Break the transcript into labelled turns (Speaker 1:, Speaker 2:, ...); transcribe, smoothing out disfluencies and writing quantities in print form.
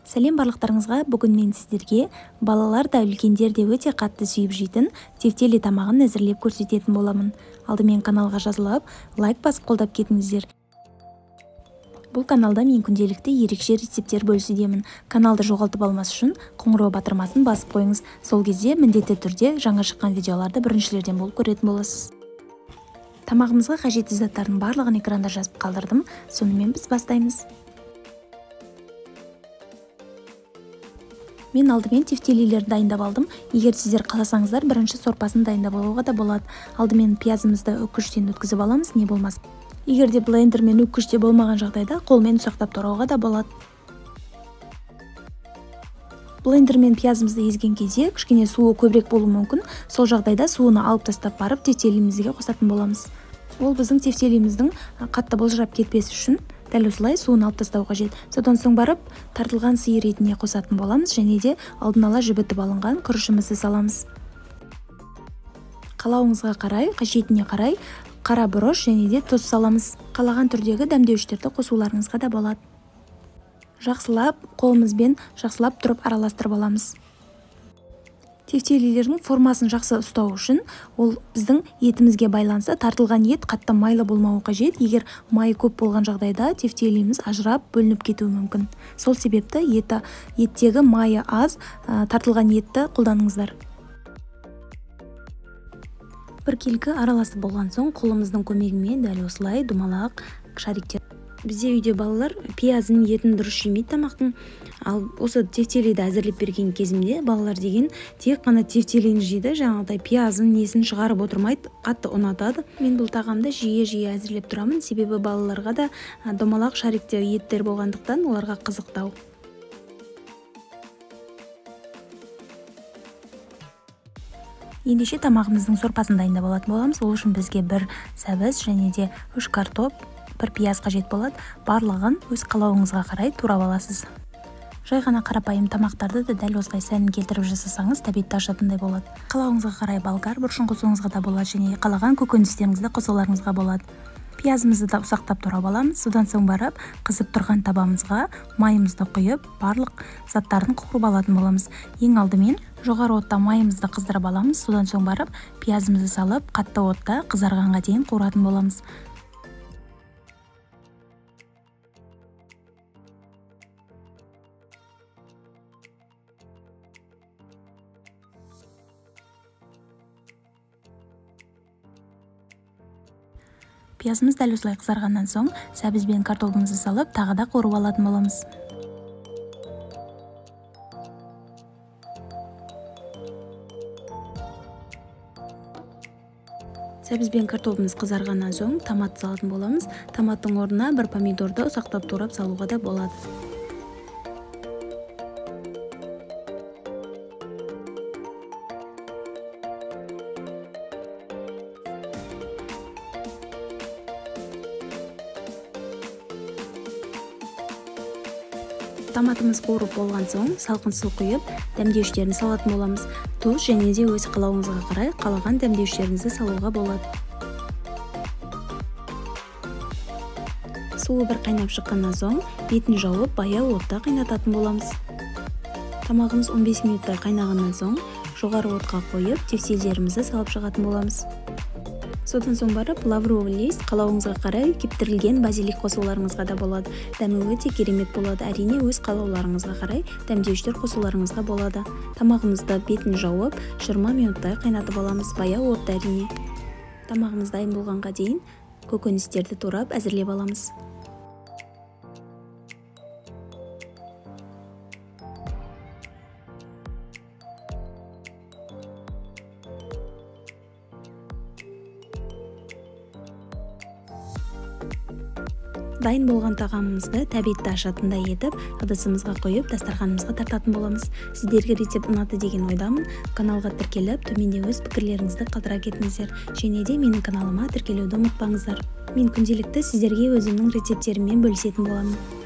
Speaker 1: Сәлем барлықтарыңызға. Бүгін мен сіздерге балалар да үлкендер де өте қатты сүйіп жейтін тефтели тамағын әзірлеп көрсететін боламын. Алдымен каналға жазылып, лайк басып қолдап кетіңіздер. Бұл каналда мен күнделікті ерекше рецепттер бөлісудемін. Каналды жоғалтып алмас үшін қоңырау батырмасын басып қойыңыз. Сол кезде міндетті түрде жаңа шыққан видеоларды біріншілерден болып көретін боласыз. Тамағымызға қажетті заттардың барлығын экранда жазып қалдырдым. Сонымен біз бастаймыз. Мен алдымен тефтелилерді дайындап алдым. Егер сіздер қаласаңыздар, бірінші сорпасын дайындап алуға да болады. Алдымен пиязымызды үккіштен өткізіп аламыз, не болмас. Егер де блендермен үккіште болмаған жағдайда, қолмен ұсақтап турауға да болады. Блендермен пиязымызды езген кезде кішкене суы көбірек болуы мүмкін. Сол жағдайда суыны алып тастап барып тефтелимізге қосатын боламыз. Ол біздің тефтелиміздің қатты былжырап кетпес үшін дәл осылай суын алып тастау қажет. Содан соң барып тартылған сиыр етіне қосатын боламыз, және де алдын ала жібітіп алынған күрішімізді саламыз. Қалауыңызға қарай, қажетіне қарай қара бұрыш және де тұз саламыз. Қалаған түрдегі дәмдеуіштерді қосуларыңызға да болады. Жақсылап қолымызбен жақсылап тұрып араластырып аламыз. Тефтелилердің формасын жақсы ұстау үшін ол біздің етімізге байланысты тартылған ет қатты майлы болмауы қажет. Егер майы көп болған жағдайда тефтелиміз ажырап бөлініп кетуі мүмкін. Сол себепті еттегі майы аз тартылған етті қолданыңыздар. Біркелкі араласып болған соң қолымыздың көмегімен дәл осылай думалақ шариктер. Бізде үйде балалар пиязын, етін дұрыс жемейді тамақтың. Ал осы тефтелиді әзірлеп берген кезімде балалар деген тек қана тефтелині жейді, жаңағыдай пиязын, несін шығарып отырмайды, қатты ұнатады. Мен бұл тағамды жиі әзірлеп тұрамын, себебі балаларға да домалақ шариктер еттер болғандықтан оларға қызықтау. Ендеше тамағымыздың сорпасын дайындап алатын боламыз. Ол үшін бізге бір сәбіз және де 3 картоп, бір пияз қажет болады. Барлығын өз қалауыңызға қарай турап аласыз. Жай ғана қарапайым тамақтарды да дәл осылай сәнін келтіріп жасасаңыз тәбетті ашатындай болады. Қалауыңызға қарай болгар бұрышын қосуыңызға да болады, және қалаған көкөністеріңізді қосуларыңызға болады. Пиязымызды да ұсақтап турап аламыз. Содан соң барып қызып тұрған табамызға майымызды құйып, барлық заттарын қуырып алатын боламыз. Ең алдымен жоғары отта майымызды қыздырып аламыз. Содан соң барып пиязымызды салып, қатты отта қызарғанға дейін қуыратын боламыз. Пиязымыз дәл осылай қызарғаннан соң сәбіз бен картопымызды салып, тағы да қуырып алатын боламыз. Сәбіз бен картопымыз қызарғаннан соң томат салатын боламыз. Томаттың орнына бір помидорды ұсақтап турап салуға да болады. Томатымыз қуырып болған соң салқын су құйып, дәмдеуіштерін салатын боламыз. Тұз және де өз қалауыңызға қарай қалаған дәмдеуіштеріңізді салуға болады. Суы бір қайнап шыққаннан соң бетін жауып, баяу отта қайнататын боламыз. Тамағымыз 15 минуттай қайнағаннан соң жоғары отқа қойып, тефтелилерімізді салып шығатын боламыз. Содан соң барып лавровый лист, қалауыңызға қарай кептірілген базилик қосуларыңызға да болады. Дәмі өте керемет болады. Әрине өз қалауларыңызға қарай дәмдеуіштер қосуларыңызға болады. Тамағымызды бетін жауып 20 минуттай қайнатып аламыз. Баяу отта әрине. Тамағымыз дайын болғанға дейін көкөністерді турап әзірлеп аламыз. Дайын болған тағамымызды тәбетті ашатындай етіп, ыдысымызға қойып, дастарханымызға тартатын боламыз. Сіздерге рецепт ұнады деген ойдамын. Каналға тіркеліп, төменде өз пікірлеріңізді қалдыра кетіңіздер. Және де менің каналыма тіркелуді ұмытпаңыздар. Мен күнделікті сіздерге өзімнің рецептеріммен бөлісетін боламын.